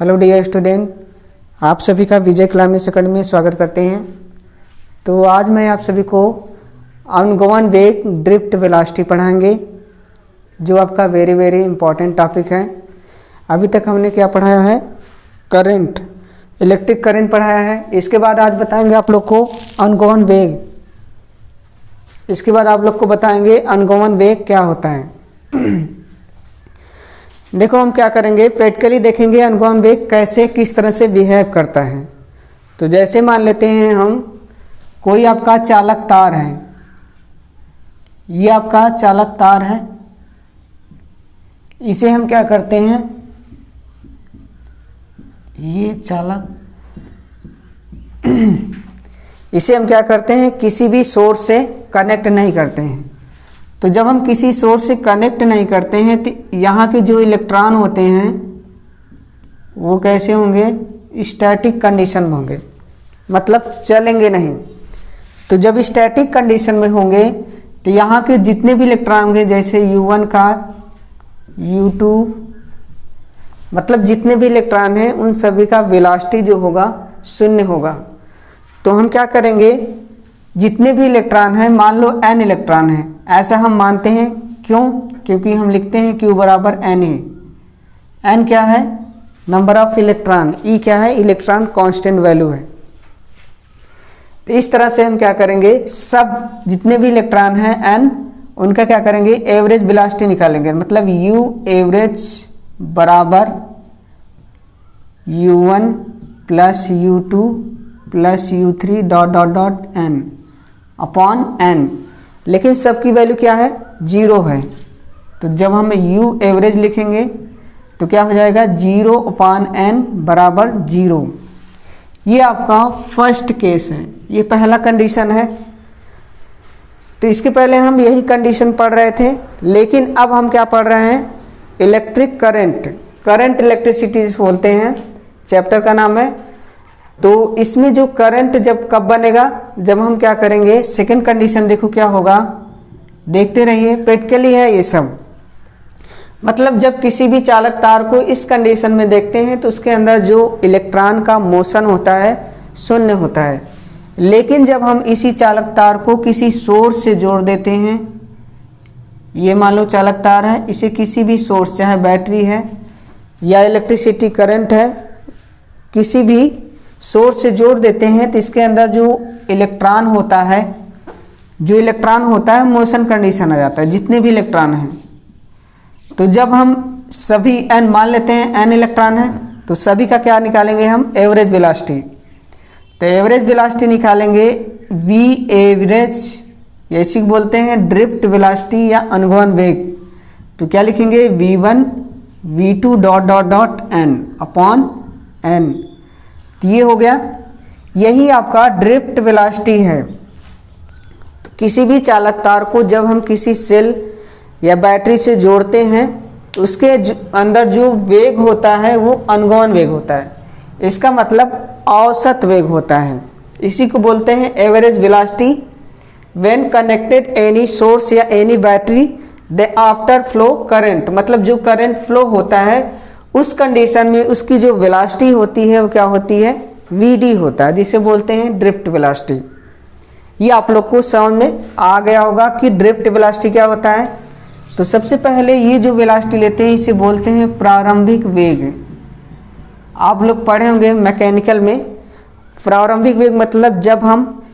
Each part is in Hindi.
हेलो डियर स्टूडेंट, आप सभी का विजय क्लाइमेक्स अकेडमी में स्वागत करते हैं। तो आज मैं आप सभी को अनगोवन वेग ड्रिफ्ट वेलोसिटी पढ़ाएंगे, जो आपका वेरी इंपॉर्टेंट टॉपिक है। अभी तक हमने क्या पढ़ाया है? करंट, इलेक्ट्रिक करंट पढ़ाया है। इसके बाद आज बताएंगे आप लोग को अनगोवन वेग। इसके बाद आप लोग को बताएंगे अनगोवन वेग क्या होता है। देखो हम क्या करेंगे, प्रैक्टिकली देखेंगे अनगोवन वेग कैसे किस तरह से बिहेव करता है। तो जैसे मान लेते हैं हम, कोई आपका चालक तार है, ये आपका चालक तार है, इसे हम क्या करते हैं, ये चालक इसे हम क्या करते हैं, किसी भी सोर्स से कनेक्ट नहीं करते हैं। तो जब हम किसी सोर्स से कनेक्ट नहीं करते हैं तो यहाँ के जो इलेक्ट्रॉन होते हैं वो कैसे होंगे, स्टैटिक कंडीशन में होंगे, मतलब चलेंगे नहीं। तो जब स्टैटिक कंडीशन में होंगे तो यहाँ के जितने भी इलेक्ट्रॉन होंगे, जैसे U1 का U2, मतलब जितने भी इलेक्ट्रॉन हैं उन सभी का वेलोसिटी जो होगा शून्य होगा। तो हम क्या करेंगे, जितने भी इलेक्ट्रॉन हैं, मान लो n इलेक्ट्रॉन है, ऐसा हम मानते हैं। क्यों? क्योंकि हम लिखते हैं Q बराबर n है। n क्या है? Number of electron. E क्या है? इलेक्ट्रॉन कांस्टेंट वैल्यू है। तो इस तरह से हम क्या करेंगे, सब जितने भी इलेक्ट्रॉन हैं n, उनका क्या करेंगे, एवरेज वेलोसिटी निकालेंगे। मतलब U एवरेज बराबर U1 plus U2 plus U3 dot dot dot n upon n। लेकिन सबकी वैल्यू क्या है? 0 है। तो जब हम U एवरेज लिखेंगे तो क्या हो जाएगा, 0 अपॉन n बराबर 0। ये आपका फर्स्ट केस है, ये पहला कंडीशन है। तो इसके पहले हम यही कंडीशन पढ़ रहे थे, लेकिन अब हम क्या पढ़ रहे हैं, इलेक्ट्रिक करंट। करंट इलेक्ट्रिसिटी बोलते हैं, चैप्टर का नाम है। तो इसमें जो करंट जब कब बनेगा, जब हम क्या करेंगे, सेकंड कंडीशन देखो क्या होगा, देखते रहिए, प्रैक्टिकली है ये सब। मतलब जब किसी भी चालक तार को इस कंडीशन में देखते हैं तो उसके अंदर जो इलेक्ट्रॉन का मोशन होता है शून्य होता है। लेकिन जब हम इसी चालक तार को किसी सोर्स से जोड़ देते हैं, ये मान लो चालक तार है, इसे किसी भी सोर्स, चाहे बैटरी है या इलेक्ट्रिसिटी करंट है, किसी भी सोर्स से जोड़ देते हैं तो इसके अंदर जो इलेक्ट्रॉन होता है, मोशन कंडीशन आ जाता है, जितने भी इलेक्ट्रॉन हैं। तो जब हम सभी n मान लेते हैं, n इलेक्ट्रॉन है, तो सभी का क्या निकालेंगे हम, एवरेज वेलोसिटी। तो एवरेज वेलोसिटी निकालेंगे V एवरेज, ऐसी बोलते हैं ड्रिफ्ट वेलोसिटी या अनगोवन वेग। तो क्या लिखेंगे, V1 V2 dot dot dot n upon n। तो ये हो गया, यही आपका ड्रिफ्ट वेलोसिटी है। तो किसी भी चालक तार को जब हम किसी सेल या बैटरी से जोड़ते हैं तो उसके अंदर जो वेग होता है वो अनगोवन वेग होता है। इसका मतलब औसत वेग होता है। इसी को बोलते हैं average velocity when connected any source या any battery the after flow current. मतलब जो करंट फ्लो होता है उस कंडीशन में उसकी जो वेलोसिटी होती है वो क्या होती है, Vd होता है, जिसे बोलते हैं ड्रिफ्ट वेलोसिटी। ये आप लोग को समझ में आ गया होगा कि ड्रिफ्ट वेलोसिटी क्या होता है। तो सबसे पहले ये जो वेलोसिटी लेते हैं इसे बोलते हैं प्रारंभिक वेग। आप लोग पढ़े होंगे मैकेनिकल में, प्रारंभिक वेग मतलब जब हम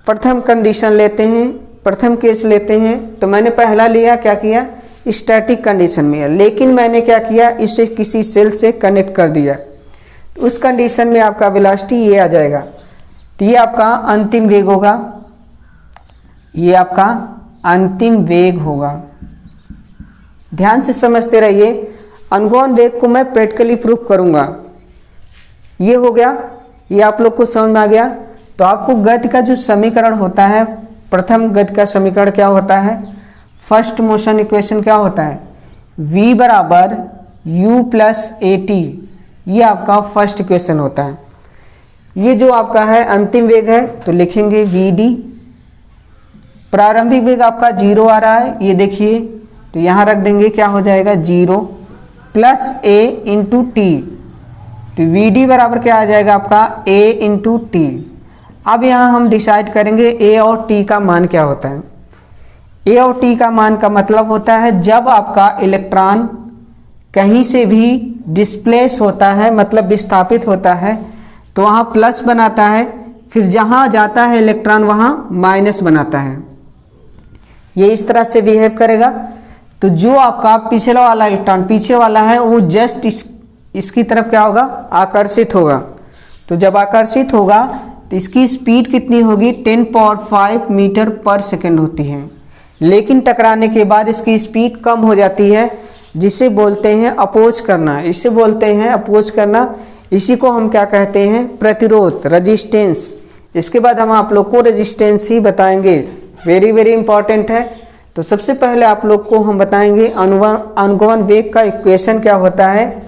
प्रथम कंडीशन लेते हैं, प्रथम केस लेते हैं। तो मैंने पहला लिया, क्या किया, स्टैटिक कंडीशन में है, लेकिन मैंने क्या किया, इसे किसी सेल से कनेक्ट कर दिया। उस कंडीशन में आपका वेलोसिटी ये आ जाएगा। तो ये आपका अंतिम वेग होगा, ये आपका अंतिम वेग होगा। ध्यान से समझते रहिए, अनगोवन वेग को मैं प्रैक्टिकली प्रूफ करूंगा। ये हो गया, ये आप लोग को समझ में आ गया। तो आपको गति का जो समीकरण होता है, प्रथम गति का समीकरण क्या होता है, फर्स्ट मोशन इक्वेशन क्या होता है, V बराबर U प्लस AT। ये आपका फर्स्ट इक्वेशन होता है। ये जो आपका है अंतिम वेग है, तो लिखेंगे Vd। प्रारंभिक वेग आपका 0 आ रहा है, ये देखिए, तो यहाँ रख देंगे, क्या हो जाएगा, 0 प्लस A इंटू टी। तो Vd बराबर क्या आ जाएगा आपका A इंटू टी। अब यहाँ हम डिसाइड करेंगे A और T का मान क्या होता है। A और T का मान का मतलब होता है जब आपका इलेक्ट्रॉन कहीं से भी डिस्प्लेस होता है, मतलब विस्थापित होता है, तो वहाँ प्लस बनाता है, फिर जहाँ जाता है इलेक्ट्रॉन वहाँ माइनस बनाता है। ये इस तरह से बिहेव करेगा। तो जो आपका पिछला वाला इलेक्ट्रॉन पीछे वाला है वो जस्ट इसकी तरफ क्या होगा, आकर्षित होगा। तो जब आकर्षित होगा तो इसकी स्पीड कितनी होगी, 10 पावर 5 मीटर पर सेकेंड होती है। लेकिन टकराने के बाद इसकी स्पीड कम हो जाती है, जिसे बोलते हैं अपोज करना। इसे बोलते हैं अपोज करना। इसी को हम क्या कहते हैं, प्रतिरोध, रेजिस्टेंस। इसके बाद हम आप लोग को रेजिस्टेंस ही बताएंगे, वेरी वेरी इंपॉर्टेंट है। तो सबसे पहले आप लोग को हम बताएंगे अनुगमन वेग का इक्वेशन क्या होता है।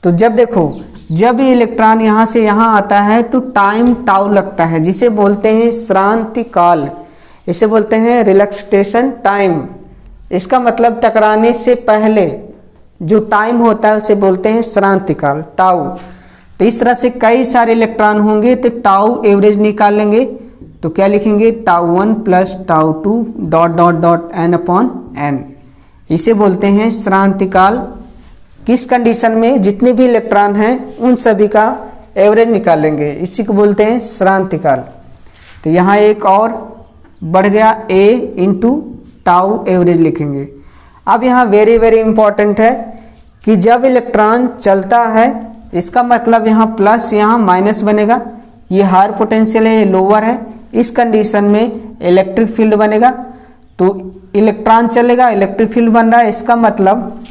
तो जब देखो, जब ये इलेक्ट्रॉन यहाँ से यहाँ आता है तो टाइम टाउ लगता है, जिसे बोलते हैं श्रांति काल। इसे बोलते हैं रिलैक्सेशन टाइम। इसका मतलब टकराने से पहले जो टाइम होता है उसे बोलते हैं श्रांति काल, टाउ। तो इस तरह से कई सारे इलेक्ट्रॉन होंगे तो टाउ एवरेज निकाल लेंगे। तो क्या लिखेंगे, tau 1 plus tau 2 dot dot dot n upon n। इसे बोलते हैं श्रांति काल। किस कंडीशन में, जितने भी इलेक्ट्रॉन हैं उन सभी का एवरेज निकाल लेंगे, इसी को बोलते हैं श्रांति काल। तो यहाँ एक और बढ़ गया, a इंटू टाउ एवरेज लिखेंगे। अब यहाँ वेरी वेरी इंपॉर्टेंट है कि जब इलेक्ट्रॉन चलता है, इसका मतलब यहाँ प्लस यहाँ माइनस बनेगा। ये हायर पोटेंशियल है, ये लोअर है। इस कंडीशन में इलेक्ट्रिक फील्ड बनेगा। तो इलेक्ट्रॉन चलेगा, इलेक्ट्रिक फील्ड बन रहा है। इसका मतलब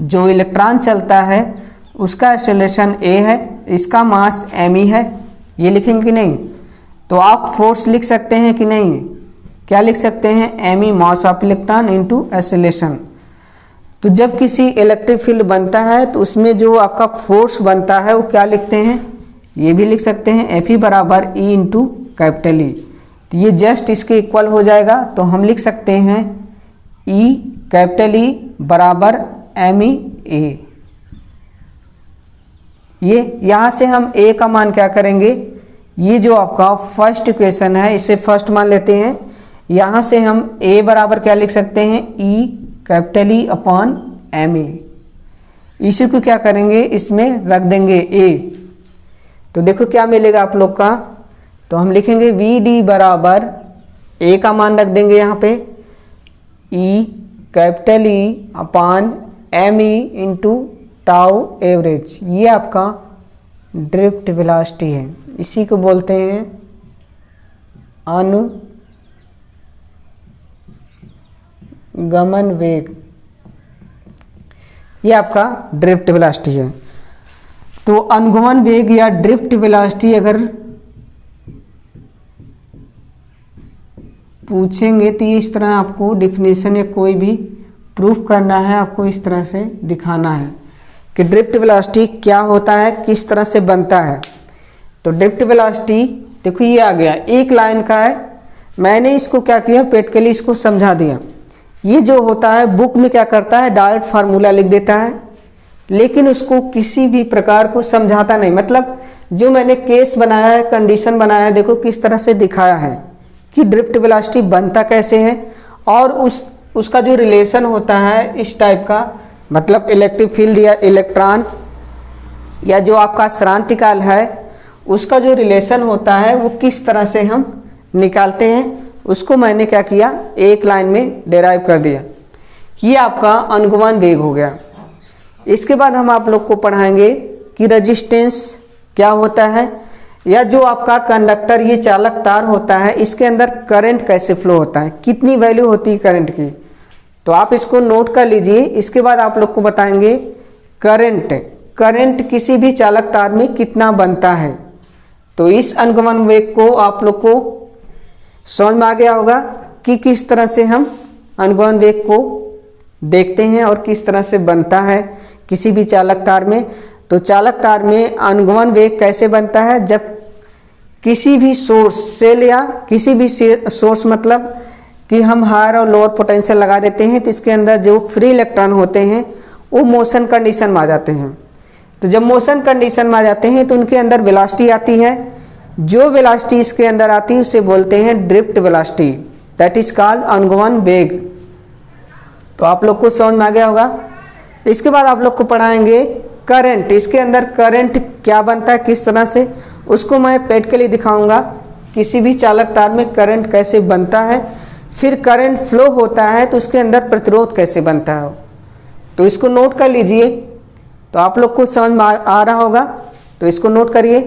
जो इलेक्ट्रॉन चलता है उसका एक्सेलरेशन a है, इसका मास me है। ये लिखेंगे कि नहीं? तो आप फोर्स लिख सकते हैं कि नहीं? क्या लिख सकते हैं, me mass of electron into acceleration. तो जब किसी इलेक्ट्रिक फील्ड बनता है तो उसमें जो आपका फोर्स बनता है वो क्या लिखते हैं, ये भी लिख सकते हैं Fe बराबर E इंटू कैपिटल E। तो ये जस्ट इसके इक्वल हो जाएगा। तो हम लिख सकते हैं E कैपिटल E बराबर MEA। ये यहाँ से हम A का मान क्या करेंगे, ये जो आपका फर्स्ट इक्वेशन है इसे फर्स्ट मान लेते हैं। यहाँ से हम A बराबर क्या लिख सकते हैं, E capital E upon MA। इसी को क्या करेंगे, इसमें रख देंगे A। तो देखो क्या मिलेगा आप लोग का। तो हम लिखेंगे VD बराबर A का मान रख देंगे यहाँ पे E capital E upon ME into tau average. ये आपका ड्रिफ्ट वेलोसिटी है, इसी को बोलते हैं अनुगमन वेग। ये आपका ड्रिफ्ट वेलोसिटी है। तो अनुगमन वेग या ड्रिफ्ट वेलोसिटी अगर पूछेंगे तो ये इस तरह आपको डेफिनेशन या कोई भी प्रूफ करना है, आपको इस तरह से दिखाना है कि ड्रिफ्ट वेलोसिटी क्या होता है, किस तरह से बनता है। तो ड्रिफ्ट वेलोसिटी देखो ये आ गया, एक लाइन का है। मैंने इसको क्या किया, प्रैक्टिकली इसको समझा दिया। ये जो होता है बुक में क्या करता है, डायरेक्ट फार्मूला लिख देता है, लेकिन उसको किसी भी प्रकार को समझाता नहीं। मतलब जो मैंने केस बनाया है, कंडीशन बनाया है, देखो किस तरह से दिखाया है कि ड्रिफ्ट वेलोसिटी बनता कैसे है, और उसका जो रिलेशन होता है इस टाइप का, मतलब इलेक्ट्रिक फील्ड या इलेक्ट्रॉन या जो आपका श्रांति काल है उसका जो रिलेशन होता है वो किस तरह से हम निकालते हैं, उसको मैंने क्या किया, एक लाइन में डेराइव कर दिया। ये आपका अनुगमन वेग हो गया। इसके बाद हम आप लोग को पढ़ाएंगे कि रेजिस्टेंस क्या होता है, या जो आपका कंडक्टर ये चालक तार होता है इसके अंदर करंट कैसे फ्लो होता है, कितनी वैल्यू होती है करंट की। तो आप इसको नोट कर लीजिए। इसके बाद आप लोग को बताएंगे करंट किसी भी चालक तार में कितना बनता है। तो इस अनुगमन वेग को आप लोग को समझ में आ गया होगा कि किस तरह से हम अनुगमन वेग को देखते हैं और किस तरह से बनता है किसी भी चालक तार में। तो चालक तार में अनुगमन वेग कैसे बनता है, जब किसी भी सोर्स सेल या किसी भी सोर्स, मतलब कि हम हायर और लोअर पोटेंशियल लगा देते हैं तो इसके अंदर जो फ्री इलेक्ट्रॉन होते हैं वो मोशन कंडीशन में आ जाते हैं। तो जब मोशन कंडीशन में आ जाते हैं तो उनके अंदर वेलोसिटी आती है, जो वेलोसिटी इसके अंदर आती है उसे बोलते हैं drift velocity, that is called ongoing वेग। तो आप लोग को समझ में आ गया होगा। इसके बाद आप लोग को पढ़ाएंगे करंट, इसके अंदर करंट क्या बनता है, किस तरह से, उसको मैं प्रैक्टिकली दिखाऊंगा। किसी भी चालक तार में करंट कैसे बनता है, फिर करंट फ्लो होता है तो उसके अंदर प्रतिरोध कैसे बनता है, तो इसको नोट कर लीजिए। तो आप लोग को समझ में आ रहा होगा, तो इसको नोट करिए।